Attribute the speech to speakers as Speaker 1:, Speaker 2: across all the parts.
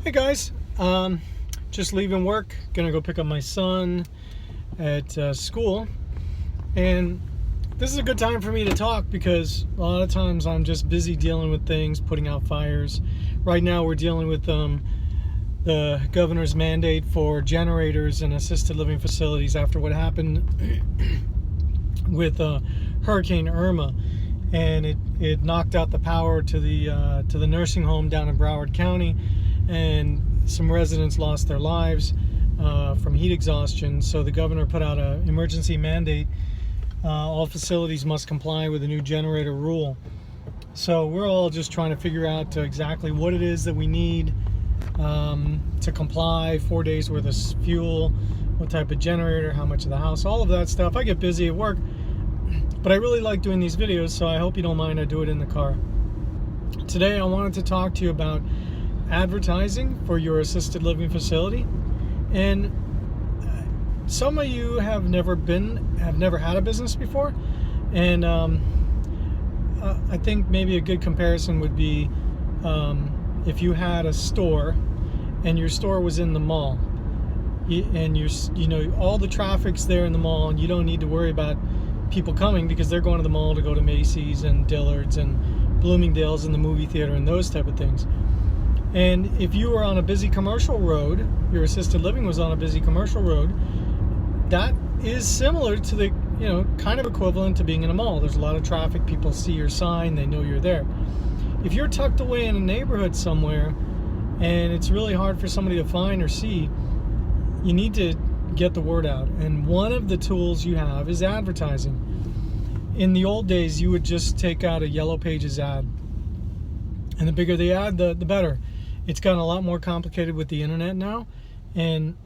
Speaker 1: Hey guys, just leaving work, gonna go pick up my son at school, and this is a good time for me to talk because a lot of times I'm just busy dealing with things, putting out fires. Right now we're dealing with the governor's mandate for generators in assisted living facilities after what happened with Hurricane Irma, and it knocked out the power to the nursing home down in Broward County, and some residents lost their lives from heat exhaustion. So the governor put out an emergency mandate. All facilities must comply with the new generator rule. So we're all just trying to figure out exactly what it is that we need to comply. 4 days worth of fuel, what type of generator, how much of the house, all of that stuff. I get busy at work, but I really like doing these videos, so I hope you don't mind I do it in the car. Today I wanted to talk to you about advertising for your assisted living facility. And some of you have never had a business before, and I think maybe a good comparison would be if you had a store and your store was in the mall, and you know all the traffic's there in the mall, and you don't need to worry about people coming because they're going to the mall to go to Macy's and Dillard's and Bloomingdale's and the movie theater and those type of things. And if you were on a busy commercial road, your assisted living was on a busy commercial road, that is similar to the, kind of equivalent to being in a mall. There's a lot of traffic, people see your sign, they know you're there. If you're tucked away in a neighborhood somewhere and it's really hard for somebody to find or see, you need to get the word out. And one of the tools you have is advertising. In the old days, you would just take out a Yellow Pages ad. And the bigger the ad, the better. It's gotten a lot more complicated with the internet now, and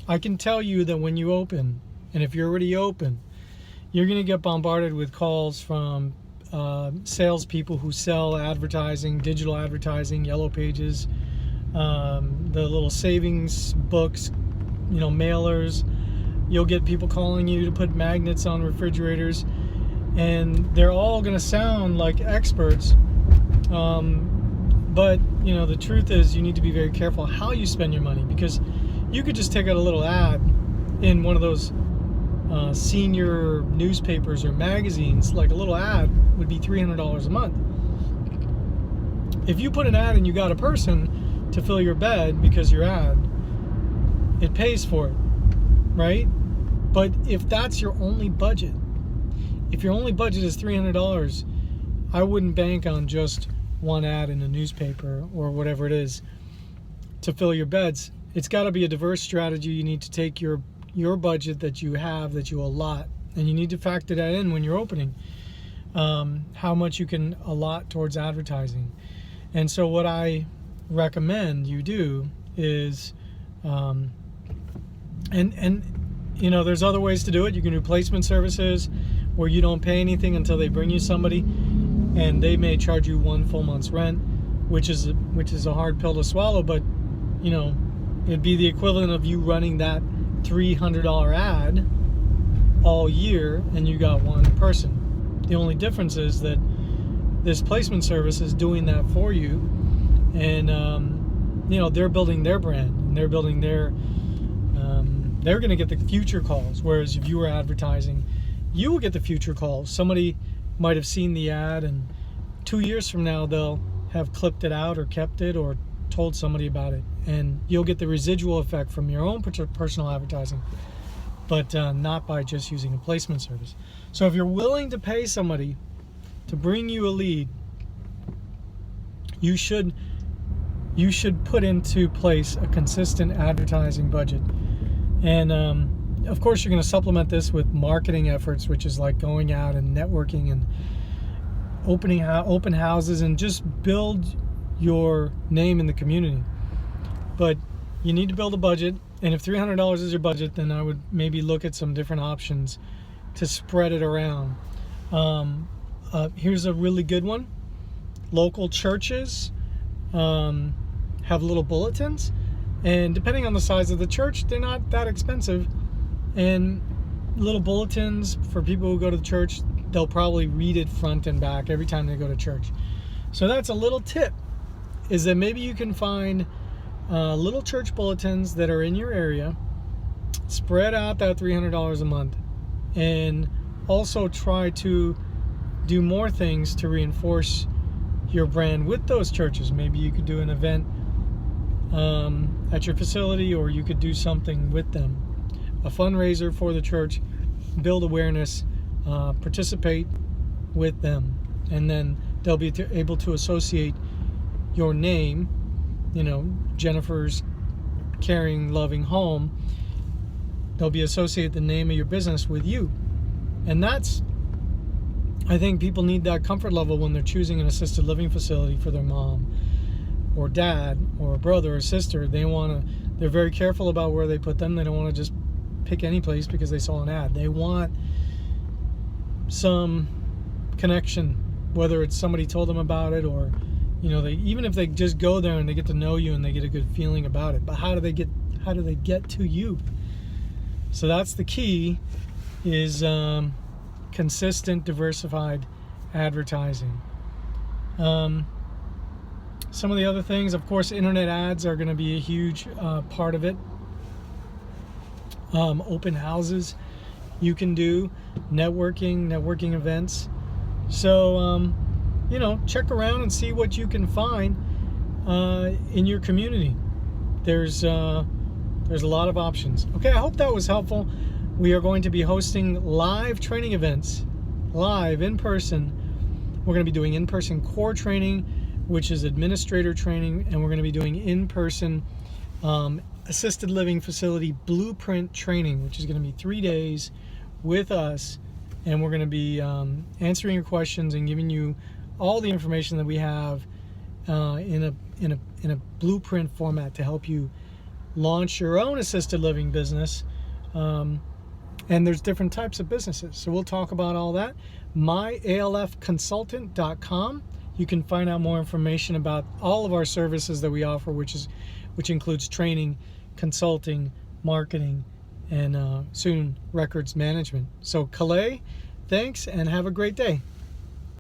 Speaker 1: I can tell you that when you open, and if you're already open, you're going to get bombarded with calls from salespeople who sell advertising, digital advertising, Yellow Pages, the little savings books, mailers. You'll get people calling you to put magnets on refrigerators, and they're all going to sound like experts. But the truth is you need to be very careful how you spend your money, because you could just take out a little ad in one of those senior newspapers or magazines. Like a little ad would be $300 a month. If you put an ad and you got a person to fill your bed because your ad, it pays for it, right? But if that's your only budget, if your only budget is $300, I wouldn't bank on just one ad in a newspaper or whatever it is to fill your beds. It's got to be a diverse strategy. You need to take your budget that you have, that you allot, and you need to factor that in when you're opening, how much you can allot towards advertising. And so what I recommend you do is there's other ways to do it. You can do placement services where you don't pay anything until they bring you somebody, and they may charge you 1 full month's rent, which is a hard pill to swallow, but it'd be the equivalent of you running that $300 ad all year and you got one person. The only difference is that this placement service is doing that for you, and they're building their brand, and they're building they're going to get the future calls, whereas if you were advertising, you will get the future calls. Somebody might have seen the ad, and 2 years from now they'll have clipped it out or kept it or told somebody about it, and you'll get the residual effect from your own personal advertising, but not by just using a placement service. So if you're willing to pay somebody to bring you a lead, you should put into place a consistent advertising budget. And of course, you're going to supplement this with marketing efforts, which is like going out and networking and open houses, and just build your name in the community. But you need to build a budget, and if $300 is your budget, then I would maybe look at some different options to spread it around. Here's a really good one. Local churches have little bulletins, and depending on the size of the church, they're not that expensive. And little bulletins for people who go to the church, they'll probably read it front and back every time they go to church. So that's a little tip, is that maybe you can find little church bulletins that are in your area. Spread out that $300 a month, and also try to do more things to reinforce your brand with those churches. Maybe you could do an event at your facility, or you could do something with them, a fundraiser for the church, build awareness, participate with them, and then they'll be able to associate your name, Jennifer's Caring, Loving Home. They'll be associate the name of your business with you. And I think people need that comfort level when they're choosing an assisted living facility for their mom or dad or brother or sister. They're very careful about where they put them. They don't want to just pick any place because they saw an ad. They want some connection, whether it's somebody told them about it, or even if they just go there and they get to know you and they get a good feeling about it. But how do they get to you? So that's the key, is consistent, diversified advertising. Some of the other things, of course, internet ads are going to be a huge part of it. Open houses you can do, networking events. So, check around and see what you can find in your community. There's a lot of options. Okay, I hope that was helpful. We are going to be hosting live training events, live in person. We're going to be doing in-person core training, which is administrator training, and we're going to be doing in-person assisted living facility blueprint training, which is going to be 3 days with us, and we're going to be answering your questions and giving you all the information that we have in a blueprint format to help you launch your own assisted living business. And there's different types of businesses, so we'll talk about all that. myalfconsultant.com. You can find out more information about all of our services that we offer, which includes training, consulting, marketing, and soon records management. So Calais, thanks, and have a great day.